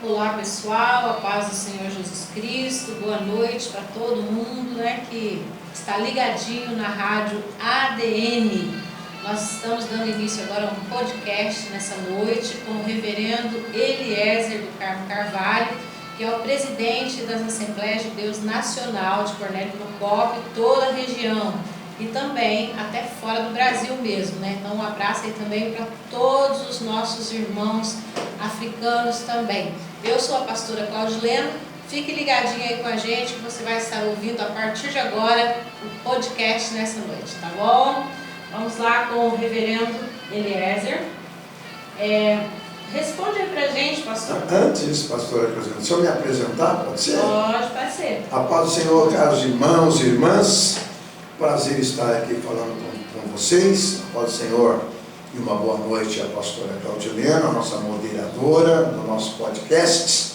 Olá pessoal, a paz do Senhor Jesus Cristo, boa noite para todo mundo, que está ligadinho na rádio ADN. Nós estamos dando início agora a um podcast nessa noite com o reverendo Eliezer do Carmo Carvalho, que é o presidente das Assembleias de Deus Nacional de Cornélio Procópio, toda a região e também até fora do Brasil mesmo, Então um abraço aí também para todos os nossos irmãos africanos também. Eu sou a pastora Claudilena, fique ligadinho aí com a gente que você vai estar ouvindo a partir de agora o podcast nessa noite, tá bom? Vamos lá com o reverendo Eliezer. Responde aí pra gente, pastor. Antes, pastora Claudilena, deixa eu me apresentar, pode ser? Pode ser. A paz do Senhor, caros irmãos e irmãs, prazer estar aqui falando com vocês. A paz do Senhor e uma boa noite à pastora Claudilena, a nossa moderadora do nosso podcast.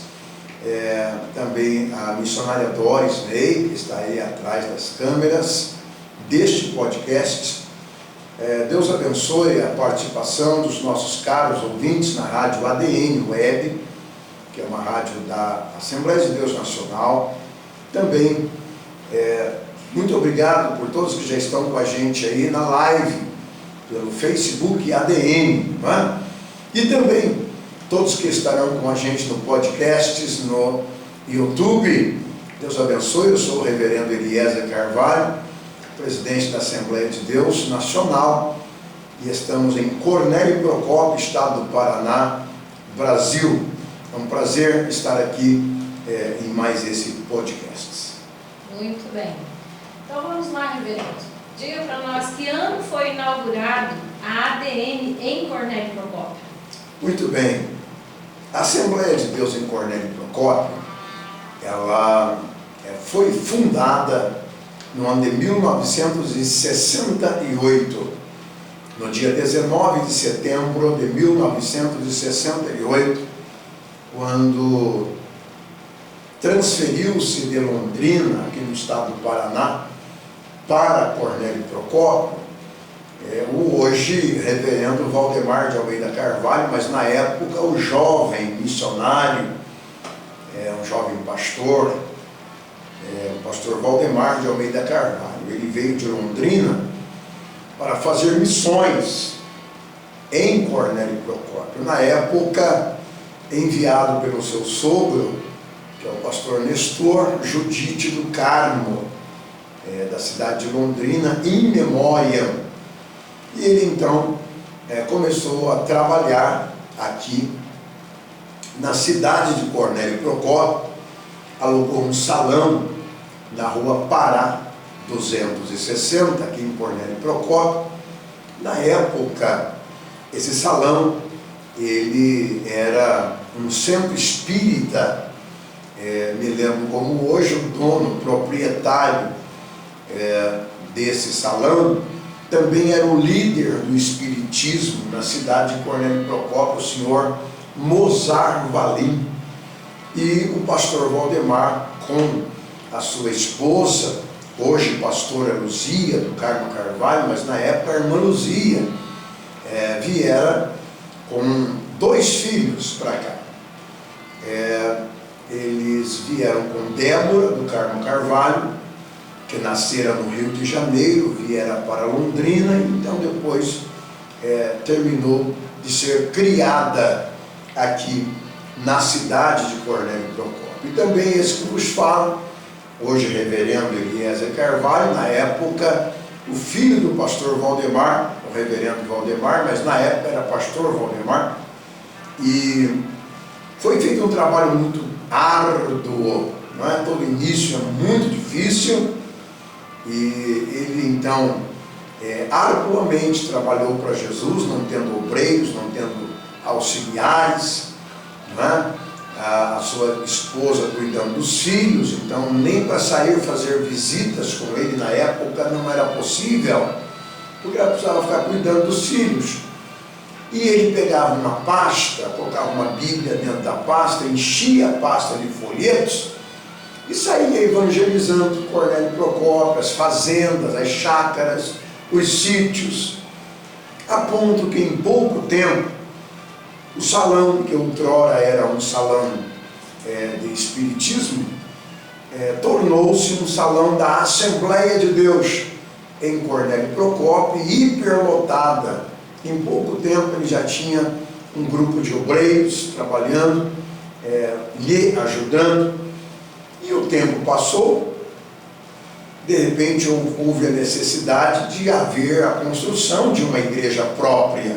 Também a missionária Doris Ney, que está aí atrás das câmeras deste podcast. Deus abençoe a participação dos nossos caros ouvintes na rádio ADN Web, que é uma rádio da Assembleia de Deus Nacional. Também muito obrigado por todos que já estão com a gente aí na live, pelo Facebook ADN, E também todos que estarão com a gente no podcast, no YouTube. Deus abençoe. Eu sou o reverendo Eliezer Carvalho, presidente da Assembleia de Deus Nacional, e estamos em Cornélio Procópio, estado do Paraná, Brasil. É um prazer estar aqui em mais esse podcast. Muito bem. Então vamos lá, reverendo. Diga para nós que ano foi inaugurado a ADN em Cornélio Procópio. Muito bem. A Assembleia de Deus em Cornélio Procópio, ela foi fundada no ano de 1968, no dia 19 de setembro de 1968, quando transferiu-se de Londrina, aqui no estado do Paraná, para Cornélio Procópio, o hoje reverendo Valdemar de Almeida Carvalho, mas na época o jovem missionário, um jovem pastor, o pastor Valdemar de Almeida Carvalho. Ele veio de Londrina para fazer missões em Cornélio Procópio. Na época, enviado pelo seu sogro, que é o pastor Nestor Judite do Carmo, da cidade de Londrina, in memoriam. E ele então começou a trabalhar aqui na cidade de Cornélio Procópio, alugou um salão na rua Pará 260, aqui em Cornélio Procópio. Na época, esse salão, ele era um centro espírita, me lembro como hoje o dono, proprietário desse salão, também era o líder do espiritismo na cidade de Cornélio Procópio, o senhor Mozart Valim. E o pastor Valdemar, com a sua esposa, hoje pastora Luzia do Carmo Carvalho, mas na época a irmã Luzia, viera com 2 filhos para cá. Eles vieram com Débora do Carmo Carvalho, que nascera no Rio de Janeiro, viera para Londrina, e então depois terminou de ser criada aqui na cidade de Cornélio Procópio. E também esse que vos falo, hoje reverendo Eliezer Carvalho, na época o filho do pastor Valdemar, o reverendo Valdemar, mas na época era pastor Valdemar, e foi feito um trabalho muito árduo, todo início é muito difícil, e ele então arduamente trabalhou para Jesus, não tendo obreiros, não tendo auxiliares, a sua esposa cuidando dos filhos, então nem para sair fazer visitas com ele na época não era possível, porque ela precisava ficar cuidando dos filhos. E ele pegava uma pasta, colocava uma Bíblia dentro da pasta, enchia a pasta de folhetos e saía evangelizando Cornélio Procópio, as fazendas, as chácaras, os sítios, a ponto que em pouco tempo o salão, que outrora era um salão de espiritismo, tornou-se um salão da Assembleia de Deus em Cornélio Procópio, hiperlotada. Em pouco tempo ele já tinha um grupo de obreiros trabalhando, lhe ajudando, e o tempo passou. De repente houve a necessidade de haver a construção de uma igreja própria,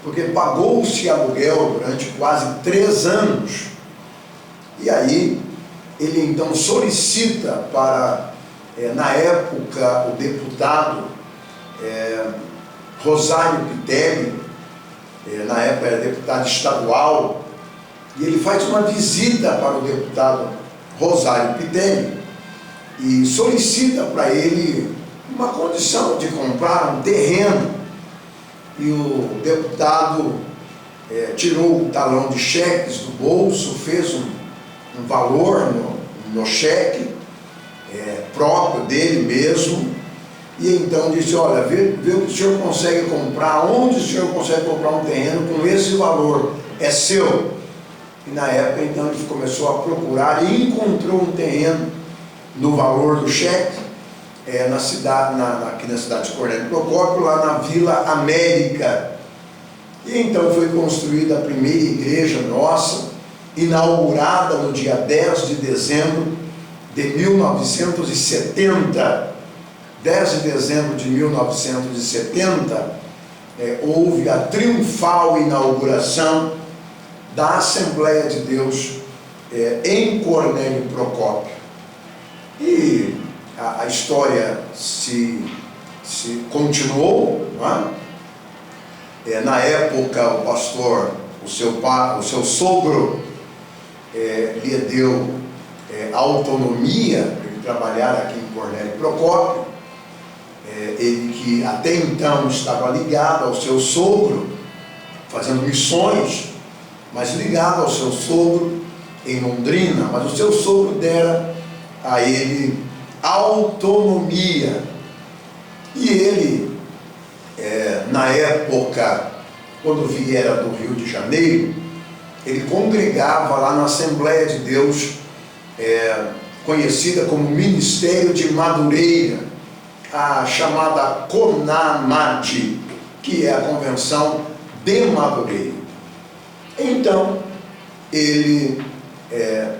porque pagou-se aluguel durante quase 3 anos. E aí ele então solicita para, na época, o deputado Rosário Pitelli, na época era deputado estadual, e ele faz uma visita para o deputado Rosário Pitelli e solicita para ele uma condição de comprar um terreno. E o deputado tirou o talão de cheques do bolso, fez um valor no cheque próprio dele mesmo, e então disse: olha, vê o que o senhor consegue comprar, onde o senhor consegue comprar um terreno com esse valor, é seu. E na época então ele começou a procurar e encontrou um terreno no valor do cheque, na cidade, aqui na cidade de Cornélio Procópio, lá na Vila América. E então foi construída a primeira igreja nossa, inaugurada no dia 10 de dezembro de 1970. 10 de dezembro de 1970, houve a triunfal inauguração da Assembleia de Deus em Cornélio Procópio. E a história se continuou, não é? Na época, o pastor, o seu sogro, lhe deu autonomia para ele trabalhar aqui em Cornélio Procópio. Ele que até então estava ligado ao seu sogro, fazendo missões, mas ligado ao seu sogro em Londrina, mas o seu sogro dera a ele autonomia. E ele, na época, quando viera do Rio de Janeiro, ele congregava lá na Assembleia de Deus, conhecida como Ministério de Madureira, a chamada CONAMAD, que é a Convenção de Madureira. Então, ele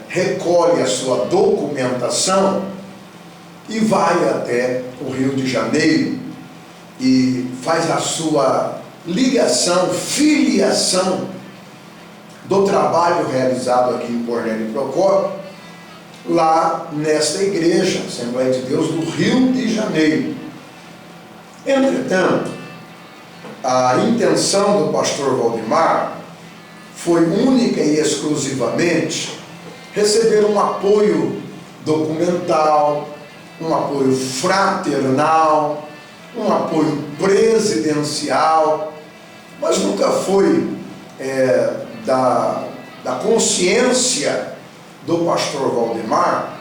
recolhe a sua documentação e vai até o Rio de Janeiro e faz a sua ligação, filiação do trabalho realizado aqui em Cornélio Procópio, lá nesta igreja, Assembleia de Deus do Rio de Janeiro. Entretanto, a intenção do pastor Valdemar foi única e exclusivamente receber um apoio documental, um apoio fraternal, um apoio presidencial, mas nunca foi da consciência do pastor Valdemar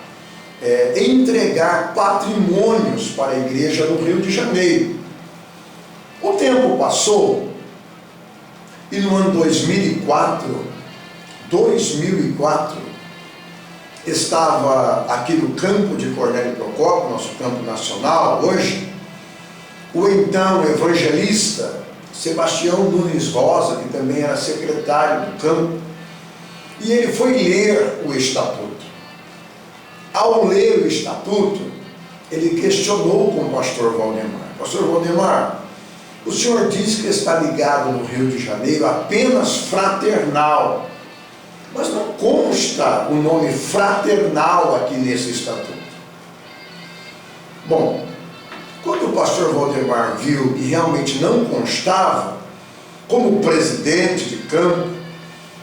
entregar patrimônios para a igreja do Rio de Janeiro. O tempo passou e no ano 2004, estava aqui no campo de Cornélio Procópio, nosso campo nacional hoje, o então evangelista Sebastião Nunes Rosa, que também era secretário do campo, e ele foi ler o estatuto. Ao ler o estatuto, ele questionou com o pastor Valdemar: pastor Valdemar, o senhor diz que está ligado no Rio de Janeiro apenas fraternal, mas não consta o nome fraternal aqui nesse estatuto. Bom, quando o pastor Valdemar viu que realmente não constava, como presidente de campo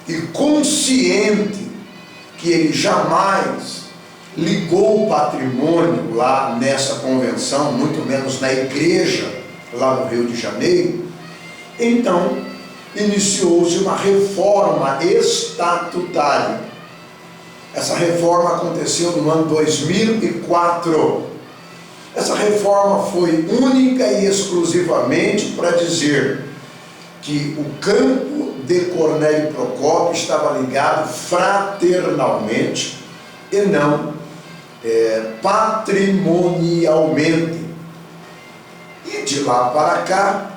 e consciente que ele jamais ligou o patrimônio lá nessa convenção, muito menos na igreja lá no Rio de Janeiro, então iniciou-se uma reforma estatutária. Essa reforma aconteceu no ano 2004. Essa reforma foi única e exclusivamente para dizer que o campo de Cornélio Procópio estava ligado fraternalmente e não patrimonialmente. E de lá para cá,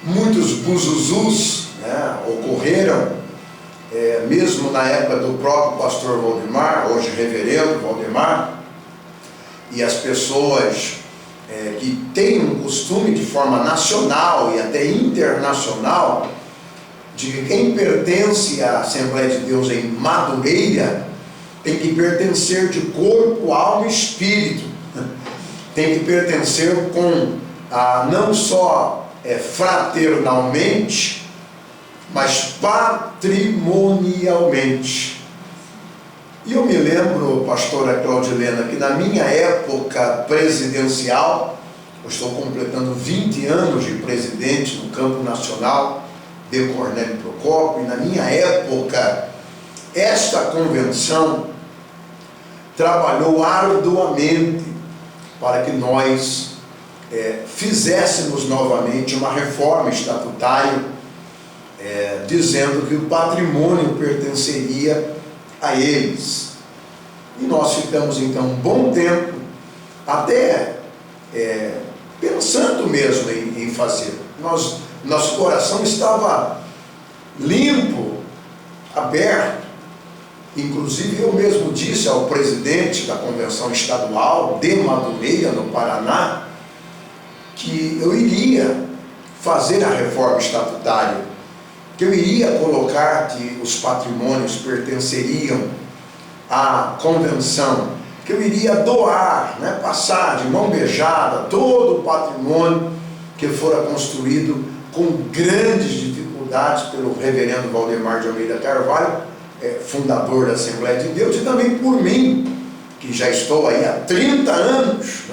muitos buzuzus, né, ocorreram, mesmo na época do próprio pastor Valdemar, hoje reverendo Valdemar, e as pessoas que têm um costume de forma nacional e até internacional, de que quem pertence à Assembleia de Deus em Madureira tem que pertencer de corpo, alma e espírito, tem que pertencer com não só fraternalmente, mas patrimonialmente. E eu me lembro, pastora Claudilena, que na minha época presidencial, eu estou completando 20 anos de presidente no campo nacional de Cornélio Procópio, e na minha época, esta convenção trabalhou arduamente para que nós fizéssemos novamente uma reforma estatutária, dizendo que o patrimônio pertenceria a eles. E nós ficamos então um bom tempo até pensando mesmo em fazer. Nosso coração estava limpo, aberto. Inclusive eu mesmo disse ao presidente da Convenção Estadual de Madureira, no Paraná, que eu iria fazer a reforma estatutária, que eu iria colocar que os patrimônios pertenceriam à convenção, que eu iria doar, passar de mão beijada todo o patrimônio que fora construído com grandes dificuldades pelo reverendo Valdemar de Almeida Carvalho, fundador da Assembleia de Deus, e também por mim, que já estou aí há 30 anos,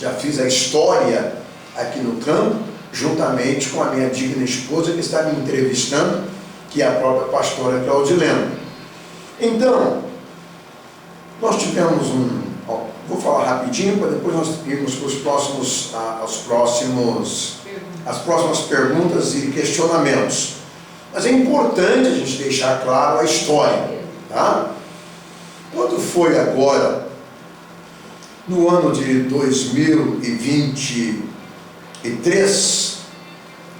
já fiz a história aqui no campo, juntamente com a minha digna esposa que está me entrevistando, que é a própria pastora Claudilena. Então, nós tivemos vou falar rapidinho, para depois nós irmos para as próximas perguntas e questionamentos. Mas é importante a gente deixar claro a história, tá? Quando foi agora, no ano de 2023,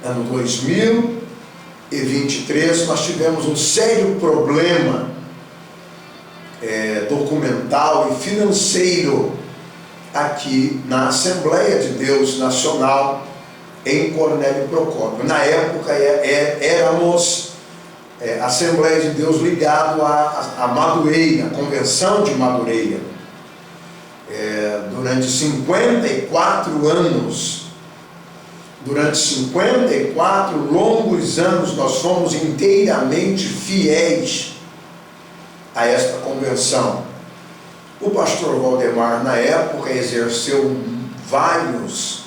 ano 2023, nós tivemos um sério problema documental e financeiro aqui na Assembleia de Deus Nacional em Cornélio Procópio. Na época éramos Assembleia de Deus ligado a Madureira, a Convenção de Madureira. Durante 54 anos, durante 54 longos anos, nós fomos inteiramente fiéis a esta convenção. O pastor Valdemar, na época, exerceu vários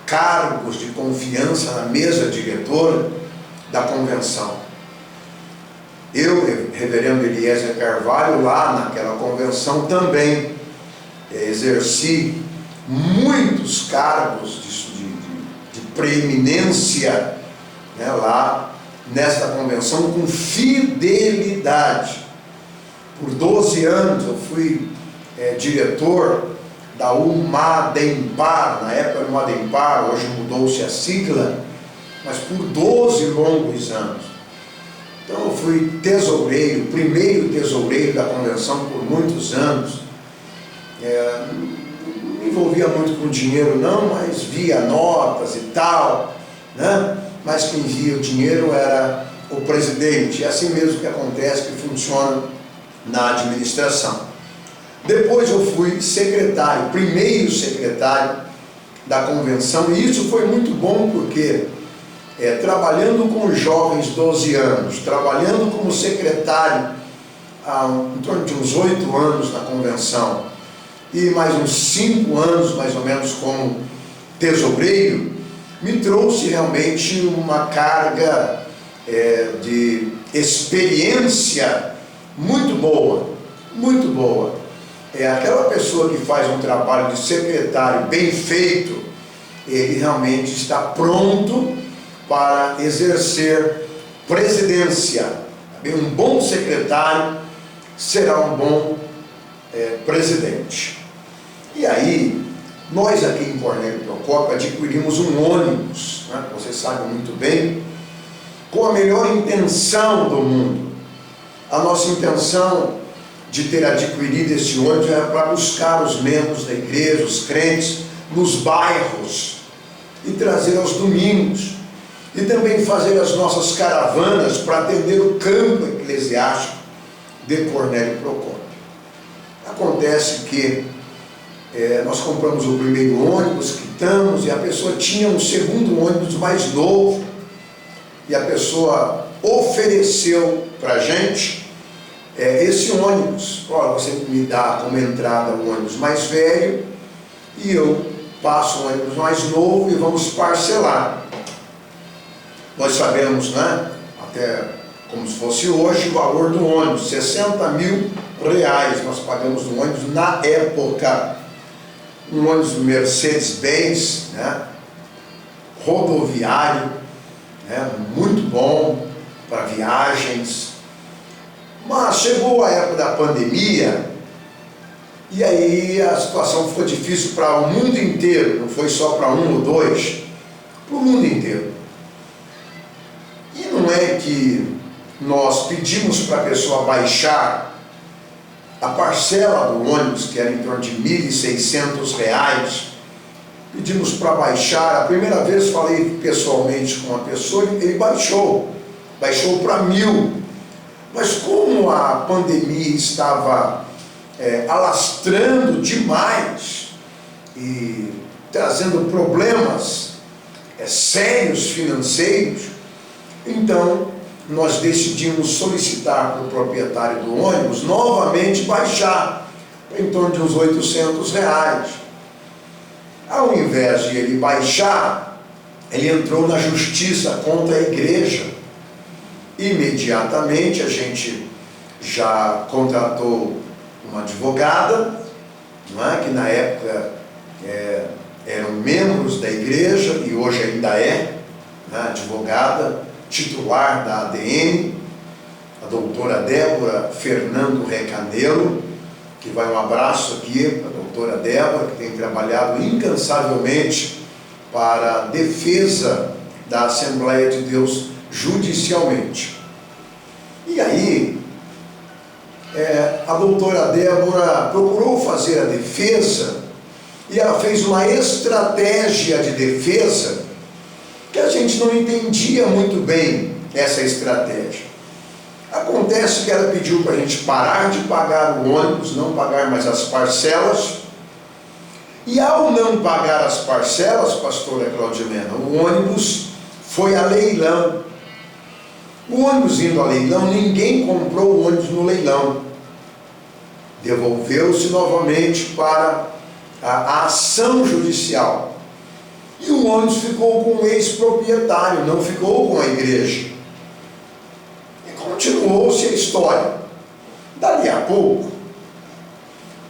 cargos de confiança na mesa diretora da convenção. Eu, reverendo Eliezer Carvalho, lá naquela convenção também exerci muitos cargos de preeminência, lá nesta convenção, com fidelidade. Por 12 anos eu fui diretor da UMADEMPAR, na época era UMADEMPAR, hoje mudou-se a sigla, mas por 12 longos anos. Então eu fui tesoureiro, primeiro tesoureiro da convenção por muitos anos. Não me envolvia muito com dinheiro não, mas via notas e tal, mas quem via o dinheiro era o presidente. É assim mesmo que acontece, que funciona na administração. Depois eu fui secretário, primeiro secretário da convenção, e isso foi muito bom porque trabalhando com jovens 12 anos, trabalhando como secretário em torno de uns 8 anos na convenção, e mais uns 5 anos mais ou menos como tesoureiro, me trouxe realmente uma carga de experiência muito boa, muito boa. Aquela pessoa que faz um trabalho de secretário bem feito, ele realmente está pronto para exercer presidência. Um bom secretário será um bom presidente. E aí, nós aqui em Cornélio Procópio adquirimos um ônibus, né, que vocês sabem muito bem, com a melhor intenção do mundo. A nossa intenção de ter adquirido esse ônibus era para buscar os membros da igreja, os crentes, nos bairros e trazer aos domingos. E também fazer as nossas caravanas para atender o campo eclesiástico de Cornélio Procópio. Acontece que nós compramos o primeiro ônibus, quitamos, e a pessoa tinha um segundo ônibus mais novo, e a pessoa ofereceu para a gente esse ônibus. Olha, você me dá como entrada o ônibus mais velho, e eu passo o ônibus mais novo e vamos parcelar. Nós sabemos, né, até como se fosse hoje, o valor do ônibus, R$60.000 nós pagamos no ônibus na época. Um ônibus Mercedes-Benz, né, rodoviário, né, muito bom para viagens. Mas chegou a época da pandemia, e aí a situação ficou difícil para o mundo inteiro, não foi só para um ou dois, para o mundo inteiro. E não é que nós pedimos para a pessoa baixar a parcela do ônibus, que era em torno de R$1.600, pedimos para baixar. A primeira vez falei pessoalmente com a pessoa, ele baixou para 1.000. Mas como a pandemia estava alastrando demais e trazendo problemas sérios financeiros, então nós decidimos solicitar para o proprietário do ônibus novamente baixar em torno de uns R$800. Ao invés de ele baixar, ele entrou na justiça contra a igreja. Imediatamente a gente já contratou uma advogada, não é? Que na época eram membros da igreja e hoje ainda né? Advogada titular da ADN, a doutora Débora Fernando Recanelo, que vai um abraço aqui para a doutora Débora, que tem trabalhado incansavelmente para a defesa da Assembleia de Deus judicialmente. E aí, a doutora Débora procurou fazer a defesa, e ela fez uma estratégia de defesa que a gente não entendia muito bem essa estratégia. Acontece que ela pediu para a gente parar de pagar o ônibus, não pagar mais as parcelas, e ao não pagar as parcelas, pastora Claudilena, o ônibus foi a leilão. O ônibus indo a leilão, ninguém comprou o ônibus no leilão. Devolveu-se novamente para a ação judicial. E o ônibus ficou com o ex-proprietário, não ficou com a igreja. E continuou-se a história. Dali a pouco,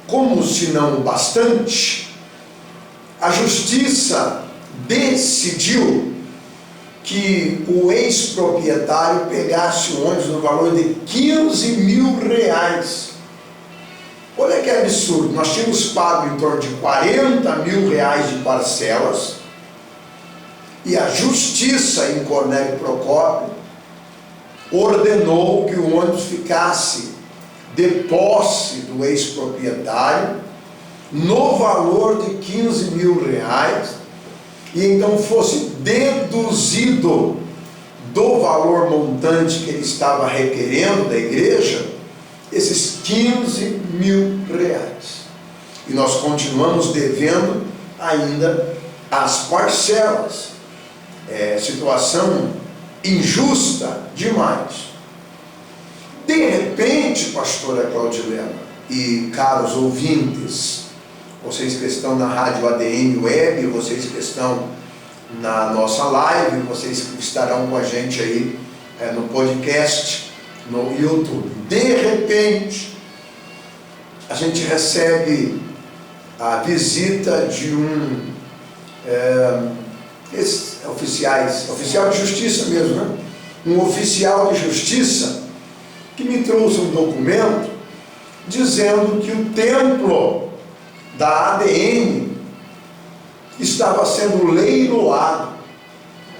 como se não bastante, a justiça decidiu que o ex-proprietário pegasse o ônibus no valor de R$15.000. Olha que absurdo, nós tínhamos pago em torno de R$40.000 de parcelas, e a justiça em Cornélio Procópio ordenou que o ônibus ficasse de posse do ex-proprietário no valor de R$15.000, e então fosse deduzido do valor montante que ele estava requerendo da igreja esses R$15.000. E nós continuamos devendo ainda as parcelas. Situação injusta demais. De repente, pastora Claudilena e caros ouvintes, vocês que estão na Rádio ADN Web, vocês que estão na nossa live, vocês que estarão com a gente aí no podcast, no YouTube. De repente, a gente recebe a visita de um esses oficiais, oficial de justiça mesmo, né? Um oficial de justiça que me trouxe um documento dizendo que o templo da ADN estava sendo leiloado.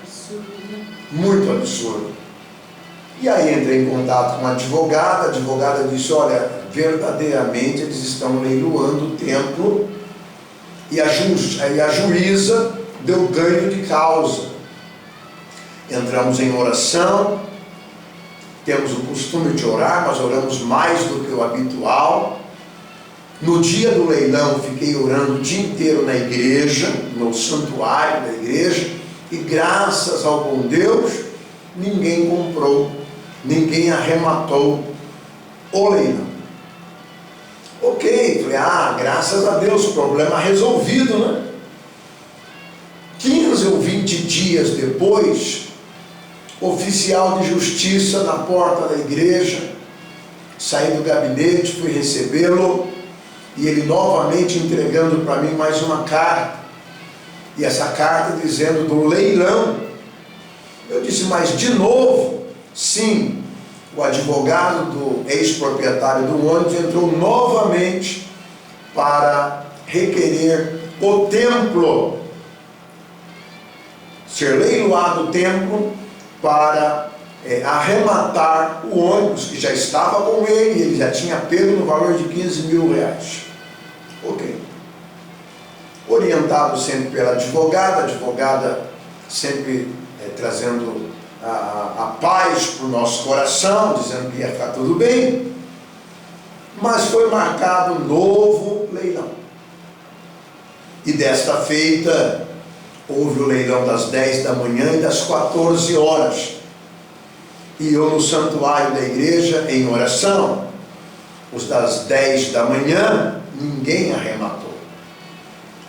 Absurdo, né? Muito absurdo. E aí entrei em contato com a advogada disse, olha, verdadeiramente eles estão leiloando o templo, e a juíza deu ganho de causa. Entramos em oração, temos o costume de orar, mas oramos mais do que o habitual. No dia do leilão fiquei orando o dia inteiro na igreja, no santuário da igreja, e graças ao bom Deus, ninguém comprou, ninguém arrematou o leilão. Ok, falei, graças a Deus, problema resolvido, né? 15 ou 20 dias depois, oficial de justiça na porta da igreja, saí do gabinete, fui recebê-lo, e ele novamente entregando para mim mais uma carta, e essa carta dizendo do leilão. Eu disse, mas de novo? Sim, o advogado do ex-proprietário do ônibus entrou novamente para requerer o templo, ser leiloado o templo, para arrematar o ônibus que já estava com ele já tinha pego no valor de 15 mil reais. Ok. Orientado sempre pela advogada sempre trazendo a paz para o nosso coração, dizendo que ia ficar tudo bem, mas foi marcado um novo leilão. E desta feita, houve o leilão das 10 da manhã e das 14 horas. E eu no santuário da igreja em oração. Os das 10 da manhã, ninguém arrematou.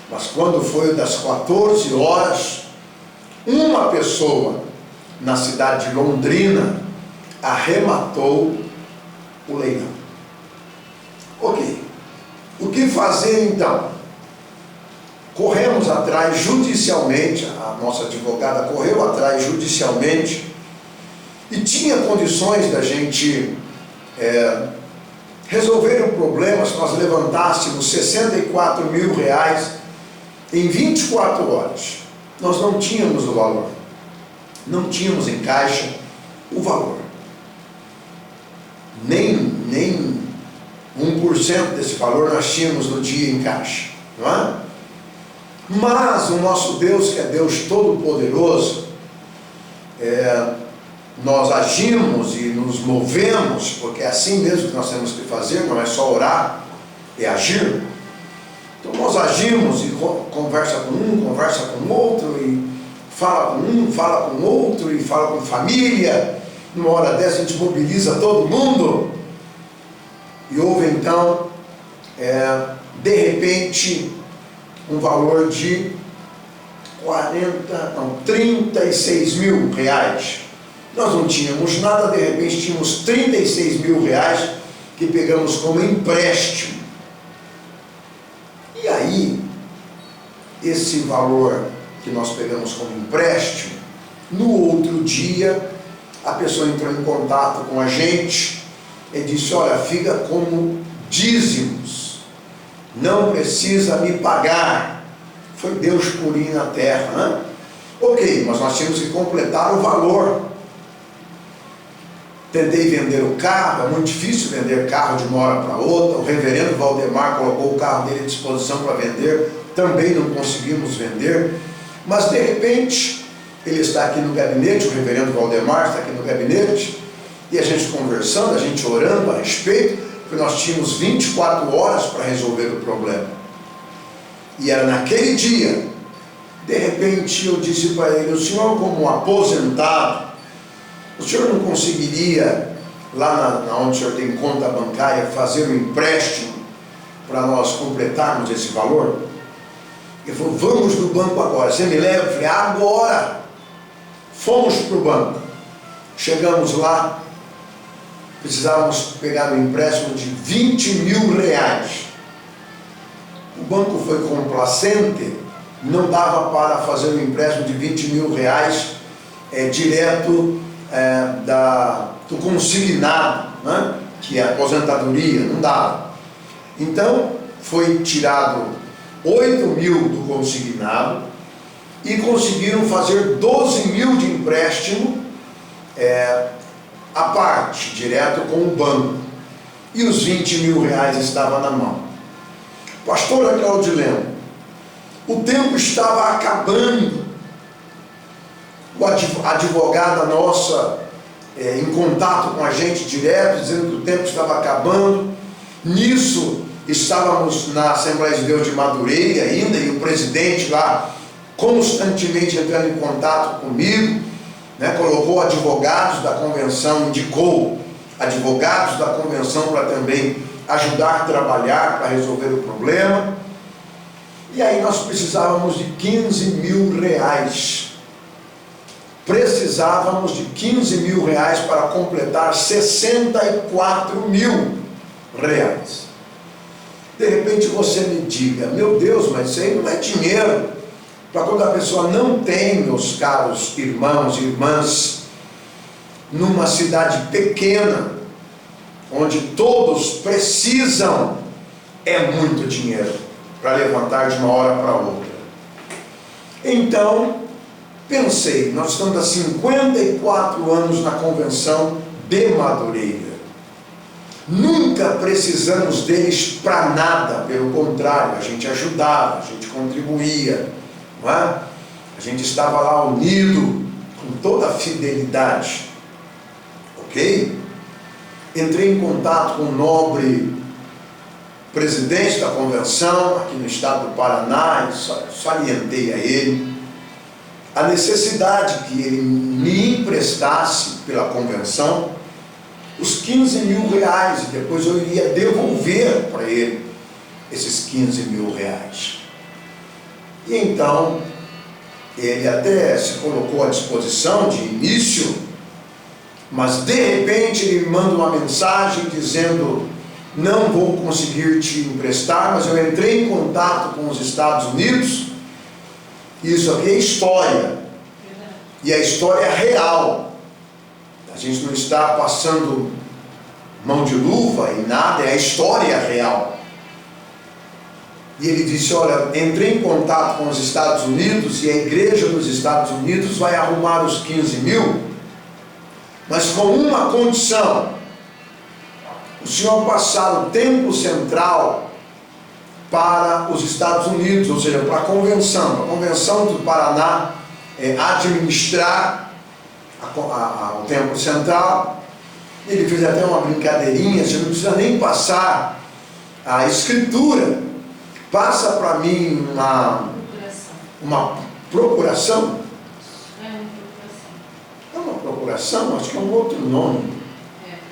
Mas quando foi o das 14 horas, uma pessoa na cidade de Londrina arrematou o leilão. Ok. O que fazer então? Corremos atrás judicialmente, a nossa advogada correu atrás judicialmente e tinha condições da gente resolver o problema se nós levantássemos 64 mil reais em 24 horas. Nós não tínhamos o valor, não tínhamos em caixa o valor, nem 1% desse valor nós tínhamos no dia em caixa, não é? Mas o nosso Deus, que é Deus Todo-Poderoso, nós agimos e nos movemos, porque é assim mesmo que nós temos que fazer, não é só orar, é agir. Então nós agimos e conversa com um, conversa com outro, e fala com um, fala com outro, e fala com família. Numa hora dessa a gente mobiliza todo mundo. E houve então, de repente, um valor de 36 mil reais. Nós não tínhamos nada, de repente tínhamos 36 mil reais que pegamos como empréstimo. E aí, esse valor que nós pegamos como empréstimo, no outro dia, a pessoa entrou em contato com a gente e disse, olha, fica como dízimos, não precisa me pagar. Foi Deus purinho na terra, né? Ok, mas nós tínhamos que completar o valor. Tentei vender o carro, é muito difícil vender carro de uma hora para outra. O reverendo Valdemar colocou o carro dele à disposição para vender, também não conseguimos vender. Mas de repente, ele está aqui no gabinete, o reverendo Valdemar está aqui no gabinete, e a gente conversando, a gente orando a respeito, porque nós tínhamos 24 horas para resolver o problema. E era naquele dia, de repente eu disse para ele, o senhor como aposentado, o senhor não conseguiria, lá onde o senhor tem conta bancária, fazer um empréstimo para nós completarmos esse valor? Ele falou, vamos no banco agora. Você me leva? Eu falei, agora. Fomos para o banco. Chegamos lá, precisávamos pegar um empréstimo de 20 mil reais. O banco foi complacente não dava para fazer um empréstimo de 20 mil reais direto do consignado, né? Que é a aposentadoria, não dava. Então foi tirado 8 mil do consignado e conseguiram fazer 12 mil de empréstimo à parte, direto com o banco. E os 20 mil reais estavam na mão. Pastora Claudilena, o tempo estava acabando. A advogada nossa em contato com a gente direto, dizendo que o tempo estava acabando. Nisso, estávamos na Assembleia de Deus de Madureira ainda, e o presidente lá constantemente entrando em contato comigo, né, colocou advogados da convenção, indicou advogados da convenção para também ajudar a trabalhar, para resolver o problema. E aí nós precisávamos de 15 mil reais. Precisávamos de 15 mil reais para completar 64 mil reais. De repente você me diga, meu Deus, mas isso aí não é dinheiro. Para quando a pessoa não tem, meus caros irmãos e irmãs, numa cidade pequena, onde todos precisam, é muito dinheiro para levantar de uma hora para outra. Então, pensei, nós estamos há 54 anos na convenção de Madureira. Nunca precisamos deles para nada, pelo contrário, a gente ajudava, a gente contribuía, não é? A gente estava lá unido, com toda a fidelidade, ok? Entrei em contato com o nobre presidente da convenção, aqui no estado do Paraná, e salientei a ele a necessidade que ele me emprestasse pela convenção os 15 mil reais, e depois eu iria devolver para ele esses 15 mil reais. E então, ele até se colocou à disposição de início, mas de repente ele me manda uma mensagem dizendo: não vou conseguir te emprestar, mas eu entrei em contato com os Estados Unidos. Isso aqui é história, e a história é real. A gente não está passando mão de luva em nada, é a história real. E ele disse: olha, entrei em contato com os Estados Unidos e a igreja dos Estados Unidos vai arrumar os 15 mil, mas com uma condição: o senhor passar o tempo central para os Estados Unidos, ou seja, para a convenção do Paraná administrar o tempo central. Ele fez até uma brincadeirinha: você não precisa nem passar a escritura, passa para mim uma procuração. É uma procuração, acho que é um outro nome.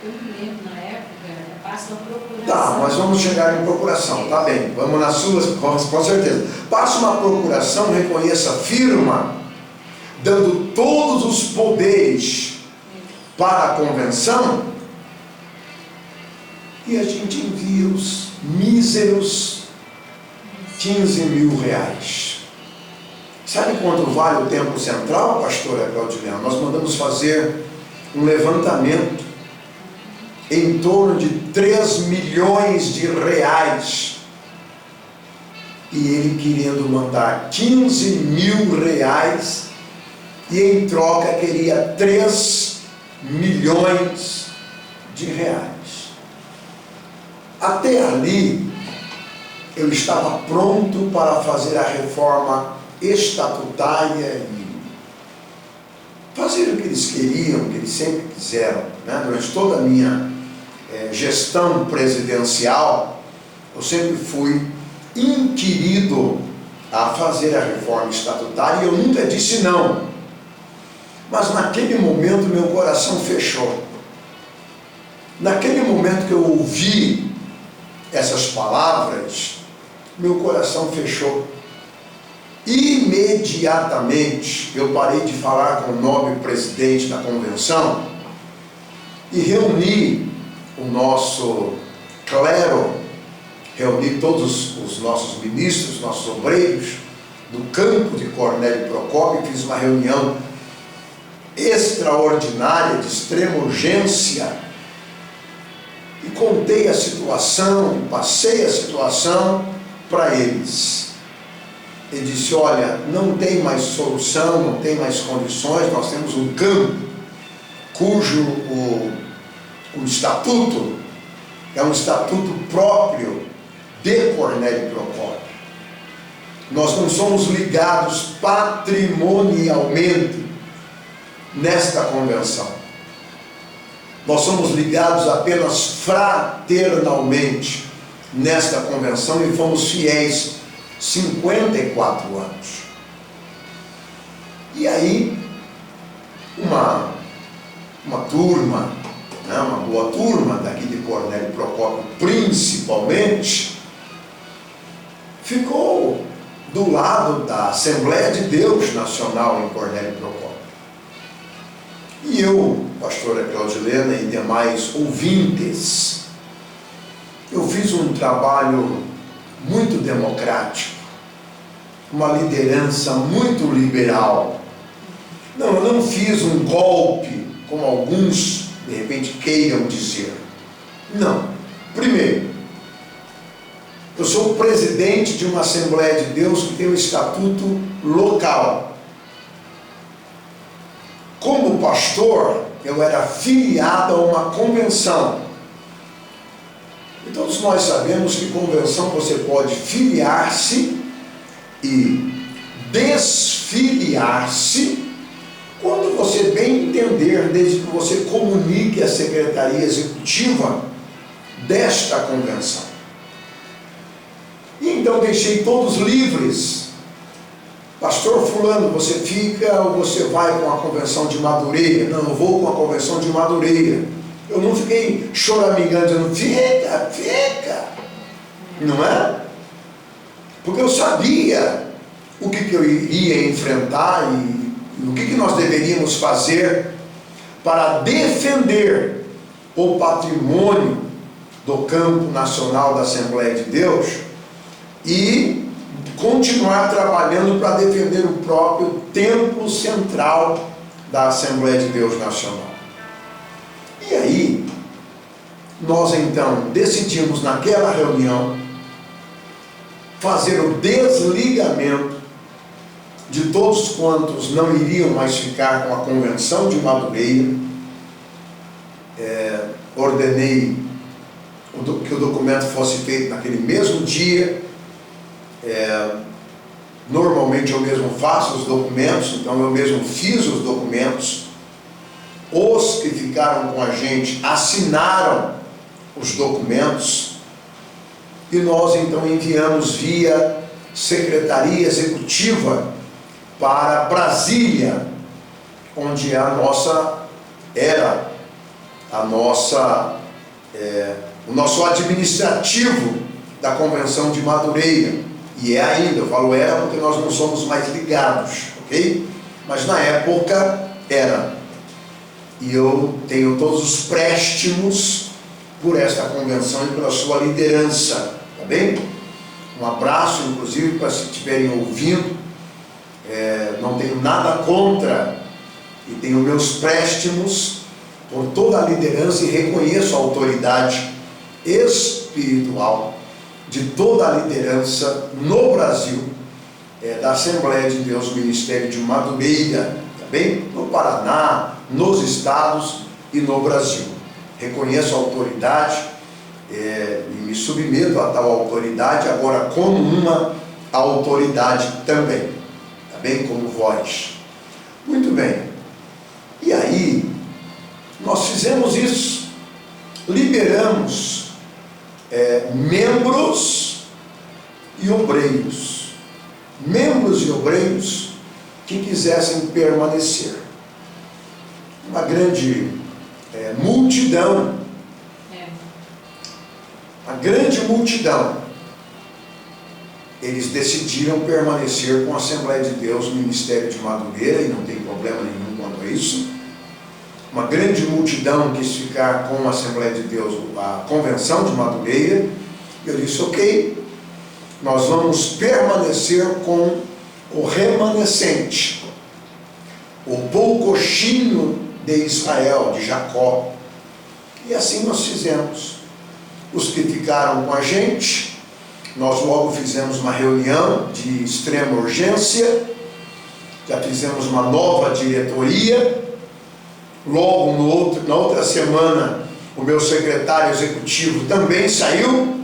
Eu me lembro na época, passa uma procuração. Tá, mas vamos chegar em procuração, tá bem, vamos nas suas, com certeza. Passa uma procuração, reconheça a firma, dando todos os poderes para a convenção, e a gente envia os míseros 15 mil reais. Sabe quanto vale o tempo central, pastora Claudilena? Nós mandamos fazer um levantamento em torno de 3 milhões de reais, e ele querendo mandar 15 mil reais, e em troca queria 3 milhões de reais. Até ali eu estava pronto para fazer a reforma estatutária e fazer o que eles queriam, o que eles sempre quiseram, né? Durante toda a minha gestão presidencial, eu sempre fui inquirido a fazer a reforma estatutária, e eu nunca disse não. Mas naquele momento meu coração fechou. Naquele momento que eu ouvi essas palavras, meu coração fechou. Imediatamente eu parei de falar com o nobre presidente da convenção e reuni o nosso clero, reuni todos os nossos ministros, nossos obreiros, do campo de Cornélio Procópio, fiz uma reunião extraordinária, de extrema urgência, e contei a situação, passei a situação para eles. Ele disse: olha, não tem mais solução, não tem mais condições, nós temos um campo cujo o estatuto é um estatuto próprio de Cornélio Procópio. Nós não somos ligados patrimonialmente nesta convenção. Nós somos ligados apenas fraternalmente nesta convenção e fomos fiéis 54 anos. E aí, uma turma, né, uma boa turma daqui de Cornélio Procópio, principalmente, ficou do lado da Assembleia de Deus Nacional em Cornélio Procópio. E eu, pastora Claudilena e demais ouvintes, eu fiz um trabalho muito democrático, uma liderança muito liberal. Não, eu não fiz um golpe, como alguns de repente queiram dizer. Não. Primeiro, eu sou o presidente de uma Assembleia de Deus que tem um estatuto local. Como pastor, eu era filiado a uma convenção. E todos nós sabemos que convenção você pode filiar-se e desfiliar-se quando você bem entender, desde que você comunique a secretaria executiva desta convenção. E então deixei todos livres. Pastor fulano, você fica ou você vai com a convenção de Madureira? Não, eu vou com a convenção de Madureira. Eu não fiquei choramingando, dizendo, fica, não é? Porque eu sabia o que eu iria enfrentar e o que nós deveríamos fazer para defender o patrimônio do campo nacional da Assembleia de Deus e continuar trabalhando para defender o próprio templo central da Assembleia de Deus Nacional. E aí, nós então decidimos naquela reunião fazer o desligamento de todos quantos não iriam mais ficar com a convenção de Madureira. Ordenei que o documento fosse feito naquele mesmo dia. Normalmente eu mesmo faço os documentos, então eu mesmo fiz os documentos. Os que ficaram com a gente assinaram os documentos e nós então enviamos via secretaria executiva para Brasília, onde o nosso administrativo da Convenção de Madureira. E é ainda, eu falo era porque nós não somos mais ligados, ok? Mas na época era. E eu tenho todos os préstimos por esta convenção e pela sua liderança, tá bem? Um abraço, inclusive, para se estiverem ouvindo. Não tenho nada contra e tenho meus préstimos por toda a liderança e reconheço a autoridade espiritual de toda a liderança no Brasil, da Assembleia de Deus Ministério de Madureira, tá bem? No Paraná, nos estados e no Brasil. Reconheço a autoridade e me submeto a tal autoridade, agora como uma autoridade também, tá bem? Como vós. Muito bem. E aí, nós fizemos isso, liberamos membros e obreiros, que quisessem permanecer. Uma grande multidão, eles decidiram permanecer com a Assembleia de Deus, Ministério de Madureira, e não tem problema nenhum quanto a isso. Uma grande multidão quis ficar com a Assembleia de Deus, a Convenção de Madureira. Eu disse, ok, nós vamos permanecer com o remanescente, o poucochinho de Israel, de Jacó. E assim nós fizemos. Os que ficaram com a gente, nós logo fizemos uma reunião de extrema urgência, já fizemos uma nova diretoria. Logo na outra semana, o meu secretário executivo também saiu,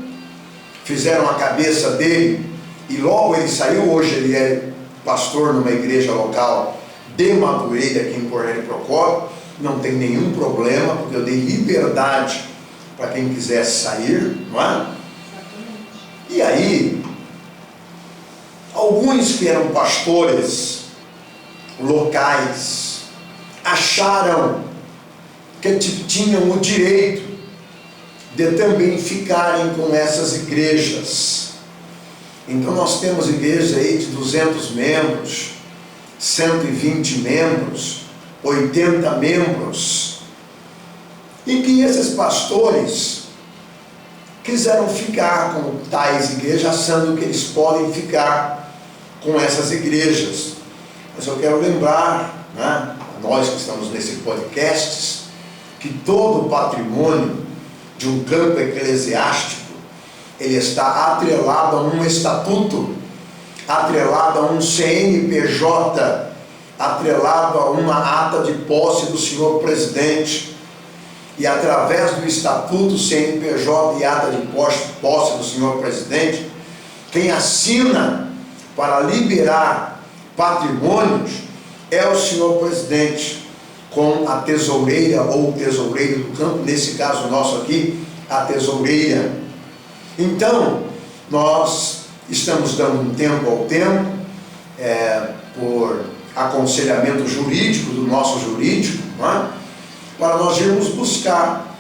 fizeram a cabeça dele, e logo ele saiu. Hoje ele é pastor numa igreja local de Madureira, aqui em Cornélio Procópio. Não tem nenhum problema, porque eu dei liberdade para quem quisesse sair, não é? E aí, alguns que eram pastores locais acharam que tinham o direito de também ficarem com essas igrejas. Então nós temos igrejas aí de 200 membros, 120 membros, 80 membros, e que esses pastores quiseram ficar com tais igrejas, achando que eles podem ficar com essas igrejas. Mas eu quero lembrar, né, a nós que estamos nesse podcast, que todo o patrimônio de um campo eclesiástico, ele está atrelado a um estatuto, atrelado a um CNPJ, atrelado a uma ata de posse do senhor presidente. E através do estatuto, CNPJ e ata de posse do senhor presidente, quem assina para liberar patrimônios é o senhor presidente, com a tesoureira ou o tesoureiro do campo, nesse caso nosso aqui, a tesoureira. Então, nós estamos dando um tempo ao tempo, por aconselhamento jurídico do nosso jurídico, não é? Para nós irmos buscar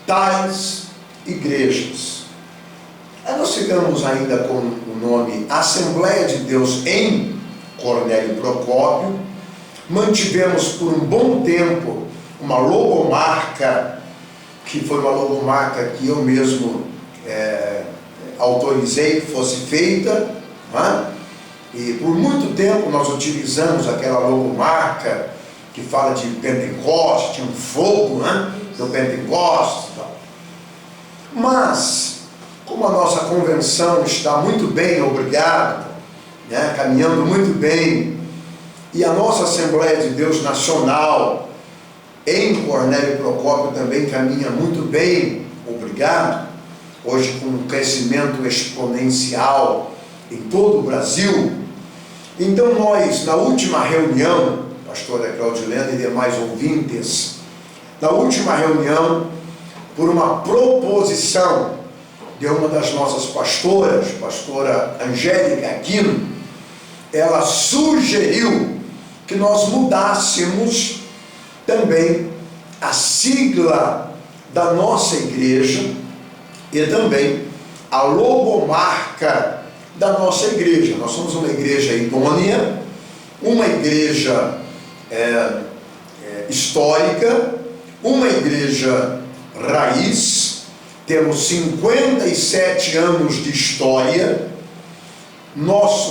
tais igrejas. Aí nós ficamos ainda com o nome Assembleia de Deus em Cornélio Procópio. Mantivemos por um bom tempo uma logomarca, que foi uma logomarca que eu mesmo autorizei que fosse feita, não é? E por muito tempo nós utilizamos aquela logomarca que fala de Pentecostes, tinha um fogo, né, do Pentecostes e tal. Mas, como a nossa convenção está muito bem, obrigado, né, caminhando muito bem, e a nossa Assembleia de Deus Nacional em Cornélio Procópio também caminha muito bem, obrigado, hoje com um crescimento exponencial em todo o Brasil. Então nós, na última reunião, pastora Claudilena e demais ouvintes, na última reunião, por uma proposição de uma das nossas pastoras, pastora Angélica Aquino, ela sugeriu que nós mudássemos também a sigla da nossa igreja e também a logomarca da nossa igreja. Nós somos uma igreja idônea, uma igreja histórica, uma igreja raiz. Temos 57 anos de história.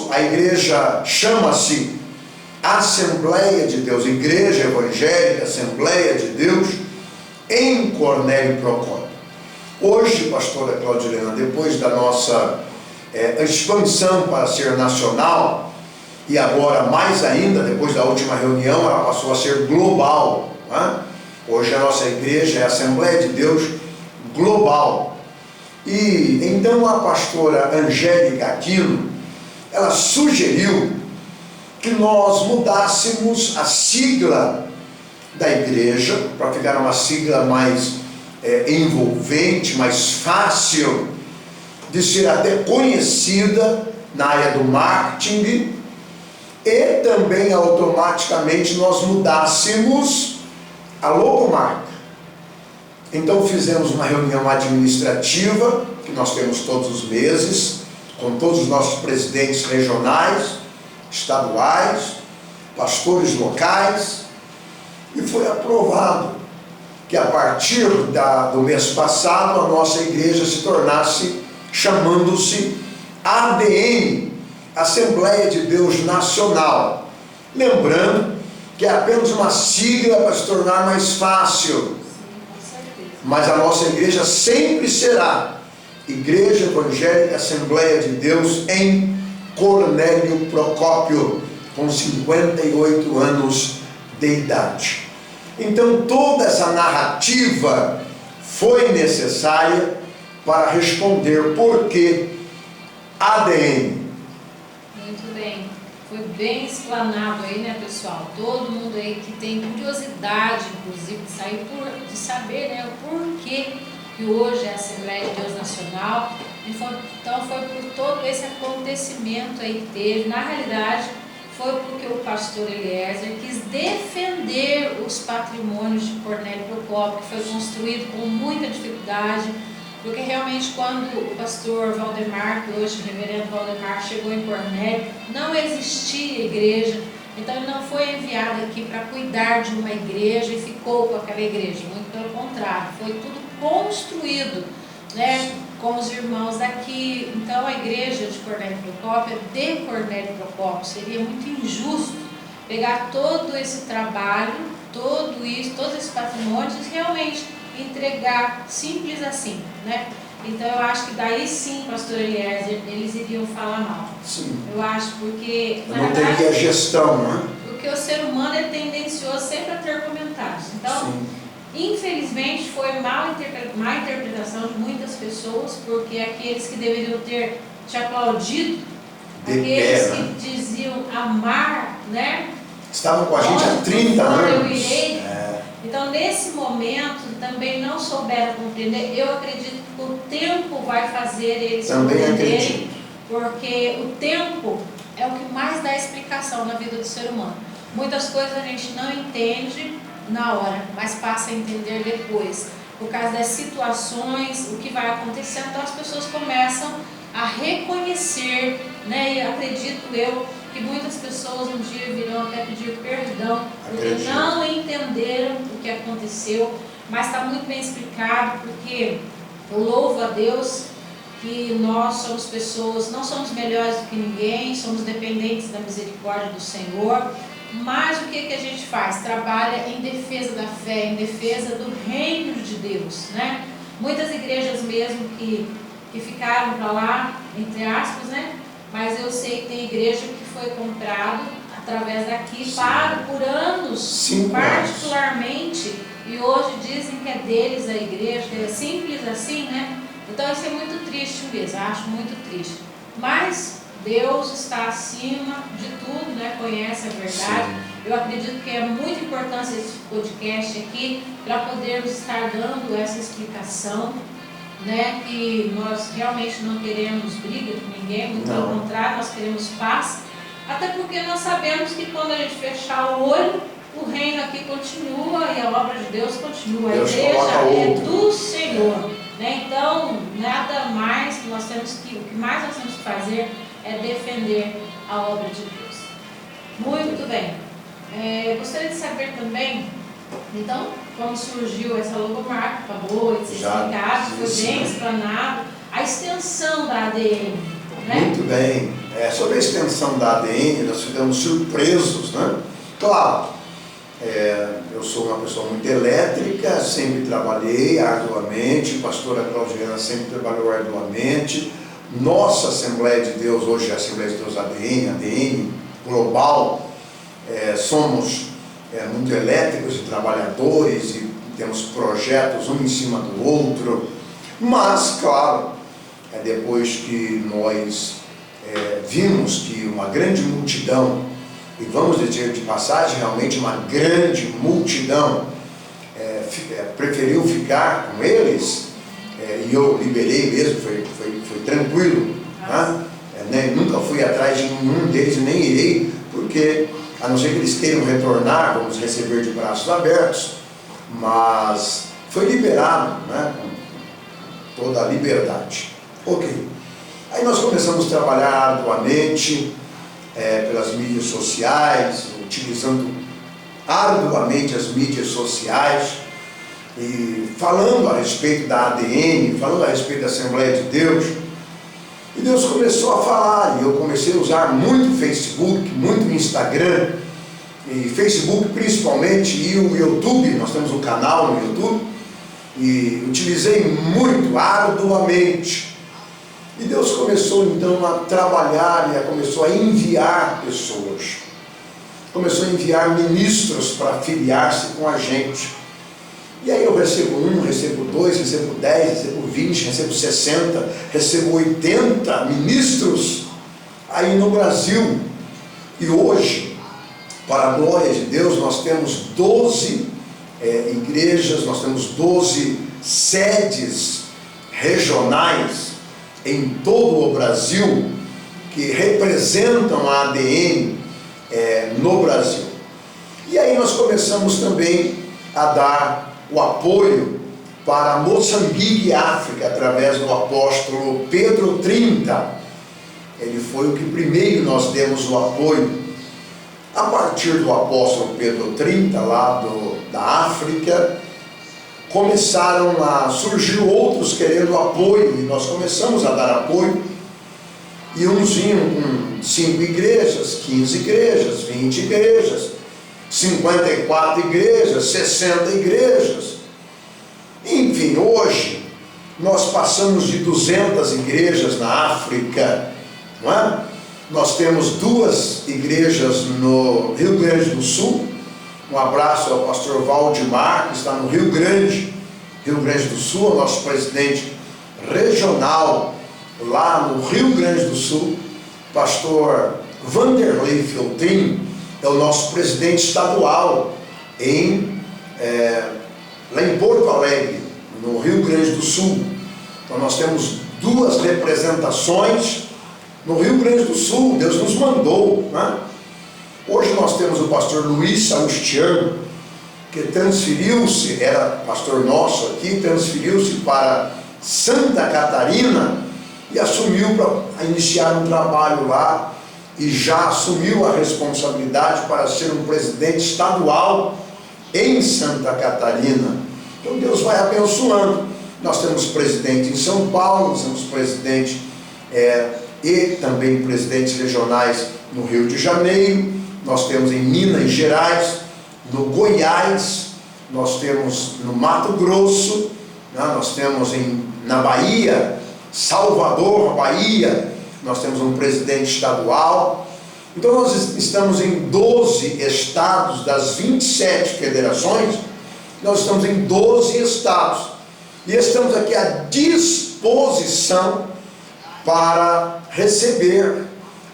A igreja chama-se Assembleia de Deus, Igreja Evangélica Assembleia de Deus em Cornélio Procópio. Hoje, pastora Claudilena, depois da nossa expansão para ser nacional, e agora mais ainda, depois da última reunião, ela passou a ser global, né? Hoje a nossa igreja é a Assembleia de Deus global. E então a pastora Angélica Aquino, ela sugeriu que nós mudássemos a sigla da igreja, para ficar uma sigla mais envolvente, mais fácil de ser até conhecida na área do marketing, e também automaticamente nós mudássemos a logomarca. Então fizemos uma reunião administrativa, que nós temos todos os meses, com todos os nossos presidentes regionais, estaduais, pastores locais, e foi aprovado que a partir do mês passado a nossa igreja se tornasse, chamando-se ADN, Assembleia de Deus Nacional. Lembrando que é apenas uma sigla para se tornar mais fácil. Mas a nossa igreja sempre será Igreja Evangélica Assembleia de Deus em Cornélio Procópio, com 58 anos de idade. Então toda essa narrativa foi necessária para responder por que ADN. Muito bem, foi bem explanado aí, né, pessoal? Todo mundo aí que tem curiosidade, inclusive, de saber, né, o porquê que hoje é a Assembleia de Deus Nacional. Então foi por todo esse acontecimento aí que teve. Na realidade, foi porque o pastor Eliezer quis defender os patrimônios de Cornélio Procópio, que foi construído com muita dificuldade, porque realmente quando o pastor Valdemar, que hoje o reverendo Valdemar, chegou em Cornélio, não existia igreja. Então ele não foi enviado aqui para cuidar de uma igreja e ficou com aquela igreja, muito pelo contrário, foi tudo construído, né, com os irmãos daqui. Então a igreja de Cornélio Procópio é de Cornélio Procópio. Seria muito injusto pegar todo esse trabalho, todos esses patrimônios e realmente entregar simples assim, né? Então eu acho que daí sim, pastor Eliezer, eles iriam falar mal. Sim. Eu acho, porque na Não verdade, teria gestão, né? porque o ser humano é tendencioso sempre a ter comentários. Então, Sim. infelizmente, foi má interpretação de muitas pessoas, porque aqueles que deveriam ter te aplaudido, aqueles que diziam amar, né? Estavam com a gente há 30 eu anos. irei. Então, nesse momento, também não souberam compreender. Eu acredito que o tempo vai fazer eles compreenderem, porque o tempo é o que mais dá explicação na vida do ser humano. Muitas coisas a gente não entende na hora, mas passa a entender depois, por causa das situações, o que vai acontecendo. Então as pessoas começam a reconhecer, né? E acredito eu que muitas pessoas um dia virão até pedir perdão, porque não entenderam o que aconteceu, mas está muito bem explicado, porque eu louvo a Deus que nós somos pessoas, não somos melhores do que ninguém, somos dependentes da misericórdia do Senhor. Mas o que a gente faz? Trabalha em defesa da fé, em defesa do reino de Deus, né? Muitas igrejas mesmo que ficaram para lá, entre aspas, né? Mas eu sei que tem igreja que foi comprado através daqui por anos, particularmente, e hoje dizem que é deles a igreja, é simples assim, né? Então isso é muito triste mesmo, acho muito triste. Mas Deus está acima de tudo, né? Conhece a verdade. Sim. Eu acredito que é muito importante esse podcast aqui para podermos estar dando essa explicação, né? Que nós realmente não queremos briga com ninguém, muito pelo contrário, nós queremos paz. Até porque nós sabemos que quando a gente fechar o olho, o reino aqui continua e a obra de Deus continua. A igreja é do Senhor, né? Então, nada mais que o que mais nós temos que fazer é defender a obra de Deus. Muito bem. Gostaria de saber também, então, como surgiu essa logomarca, acabou de ser explicado, foi bem explanado, a extensão da ADN, né? Muito bem. Sobre a extensão da ADN, nós ficamos surpresos, né? Claro, eu sou uma pessoa muito elétrica, sempre trabalhei arduamente, a pastora Claudiana sempre trabalhou arduamente. Nossa Assembleia de Deus, hoje é a Assembleia de Deus ADN global, somos muito elétricos e trabalhadores e temos projetos um em cima do outro, mas, claro, depois que nós vimos que uma grande multidão, e vamos dizer de passagem, realmente uma grande multidão preferiu ficar com eles, e eu liberei mesmo, foi tranquilo, né? Nunca fui atrás de nenhum deles, nem irei, porque a não ser que eles queiram retornar, vamos receber de braços abertos, mas foi liberado, né? Com toda a liberdade. Ok. Aí nós começamos a trabalhar arduamente pelas mídias sociais, utilizando arduamente as mídias sociais, e falando a respeito da ADN, falando a respeito da Assembleia de Deus. E Deus começou a falar, e eu comecei a usar muito Facebook, muito Instagram, e Facebook principalmente, e o YouTube. Nós temos um canal no YouTube, e utilizei muito, arduamente. E Deus começou então a trabalhar, e começou a enviar pessoas, começou a enviar ministros para filiar-se com a gente. E aí eu recebo 1, recebo 2, recebo 10, recebo 20, recebo 60, recebo 80 ministros aí no Brasil. E hoje, para a glória de Deus, nós temos 12 igrejas, nós temos 12 sedes regionais em todo o Brasil que representam a ADN no Brasil. E aí nós começamos também a dar o apoio para Moçambique e África, através do apóstolo Pedro 30. Ele foi o que primeiro nós demos o apoio. A partir do apóstolo Pedro 30, lá da África, começaram a surgir outros querendo apoio, e nós começamos a dar apoio, e uns vinham com 5 igrejas, 15 igrejas, 20 igrejas, 54 igrejas, 60 igrejas. Enfim, hoje nós passamos de 200 igrejas na África, não é? Nós temos 2 igrejas no Rio Grande do Sul. Um abraço ao pastor Valdemar, que está no Rio Grande do Sul, o nosso presidente regional lá no Rio Grande do Sul. Pastor Vanderlei Feltrin é o nosso presidente estadual lá em Porto Alegre, no Rio Grande do Sul. Então nós temos 2 representações no Rio Grande do Sul. Deus nos mandou, né? Hoje nós temos o pastor Luiz Salustiano, que transferiu-se, era pastor nosso aqui, transferiu-se para Santa Catarina e assumiu para iniciar um trabalho lá, e já assumiu a responsabilidade para ser um presidente estadual em Santa Catarina. Então Deus vai abençoando. Nós temos presidente em São Paulo, nós temos presidente e também presidentes regionais no Rio de Janeiro, nós temos em Minas Gerais, no Goiás, nós temos no Mato Grosso, né? Nós temos na Bahia, Salvador, Bahia, nós temos um presidente estadual. Então nós estamos em 12 estados das 27 federações, nós estamos em 12 estados, e estamos aqui à disposição para receber,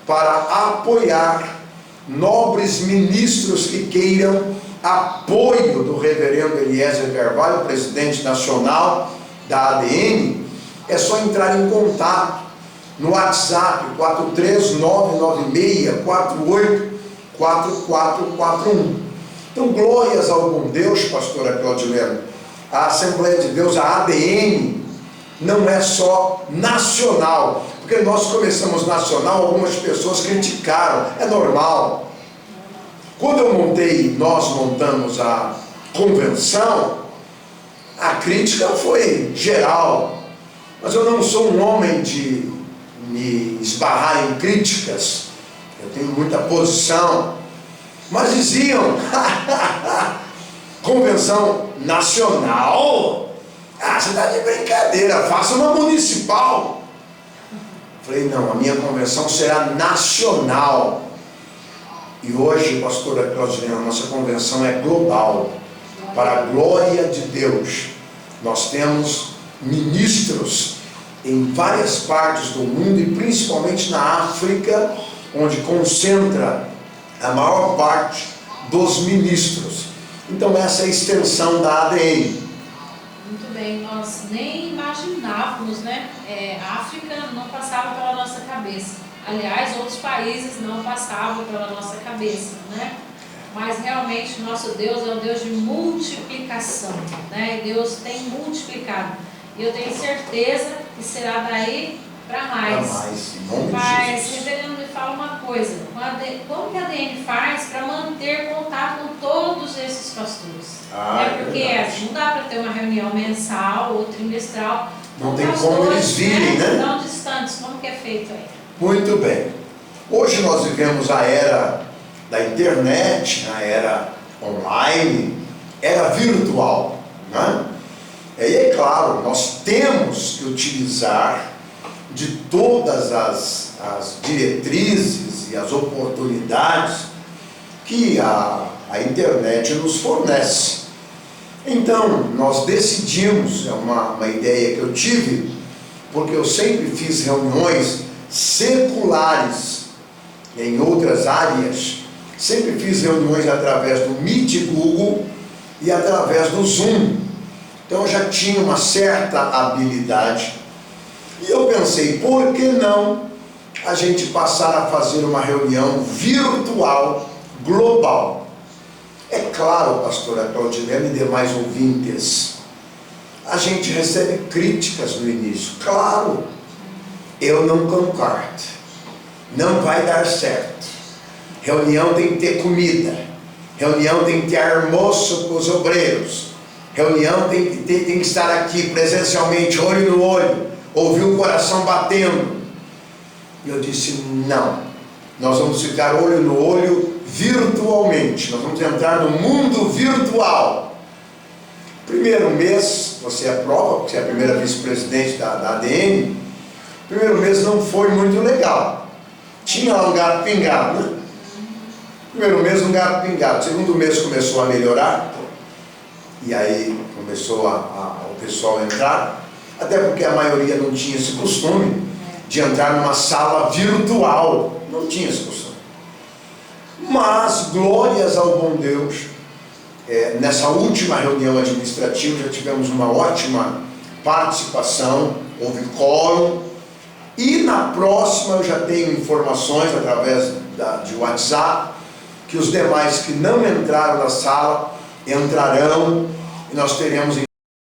para apoiar nobres ministros que queiram apoio do reverendo Eliezer Carvalho, presidente nacional da ADN. É só entrar em contato no WhatsApp 43996484441. Então, glórias ao bom Deus, pastora Claudilena. A Assembleia de Deus, a ADN, não é só nacional, porque nós começamos nacional, algumas pessoas criticaram, é normal. Quando nós montamos a convenção, a crítica foi geral, mas eu não sou um homem de me esbarrar em críticas, eu tenho muita posição, mas diziam, convenção nacional? Ah, você está de brincadeira, faça uma municipal. Falei, não, a minha convenção será nacional. E hoje, pastora Claudilena, a nossa convenção é global, para a glória de Deus. Nós temos ministros em várias partes do mundo, e principalmente na África, onde concentra a maior parte dos ministros. Então essa é a extensão da ADN. Muito bem, nós nem imaginávamos, né? A África não passava pela nossa cabeça. Aliás, outros países não passavam pela nossa cabeça, né? Mas realmente nosso Deus é um Deus de multiplicação, né? E Deus tem multiplicado. E eu tenho certeza que será daí para mais. Mas, reverendo, me fala uma coisa: como que a ADN faz para manter contato com todos esses pastores? Porque não dá para ter uma reunião mensal ou trimestral. Não tem como eles virem, né? Tão distantes, como que é feito aí. Muito bem. Hoje nós vivemos a era da internet, a era online, era virtual, né? E é claro, nós temos que utilizar de todas as diretrizes e as oportunidades que a internet nos fornece. Então, nós decidimos, é uma ideia que eu tive, porque eu sempre fiz reuniões seculares em outras áreas, sempre fiz reuniões através do Meet Google e através do Zoom. Então eu já tinha uma certa habilidade. E eu pensei, por que não a gente passar a fazer uma reunião virtual, global? É claro, pastora Claudilene e demais ouvintes, a gente recebe críticas no início. Claro, eu não concordo, não vai dar certo. Reunião tem que ter comida, reunião tem que ter almoço com os obreiros, reunião tem que estar aqui presencialmente, olho no olho, ouvir o coração batendo. E eu disse, não, nós vamos ficar olho no olho virtualmente, nós vamos entrar no mundo virtual. Primeiro mês, você é prova, porque você é a primeira vice-presidente da ADN, primeiro mês não foi muito legal. Tinha lá um gato pingado, né? Primeiro mês um gato pingado, segundo mês começou a melhorar, e aí começou o pessoal a entrar, até porque a maioria não tinha esse costume de entrar numa sala virtual, não tinha esse costume. Mas, glórias ao bom Deus, nessa última reunião administrativa já tivemos uma ótima participação, houve quórum, e na próxima eu já tenho informações através de WhatsApp, que os demais que não entraram na sala entrarão, e nós teremos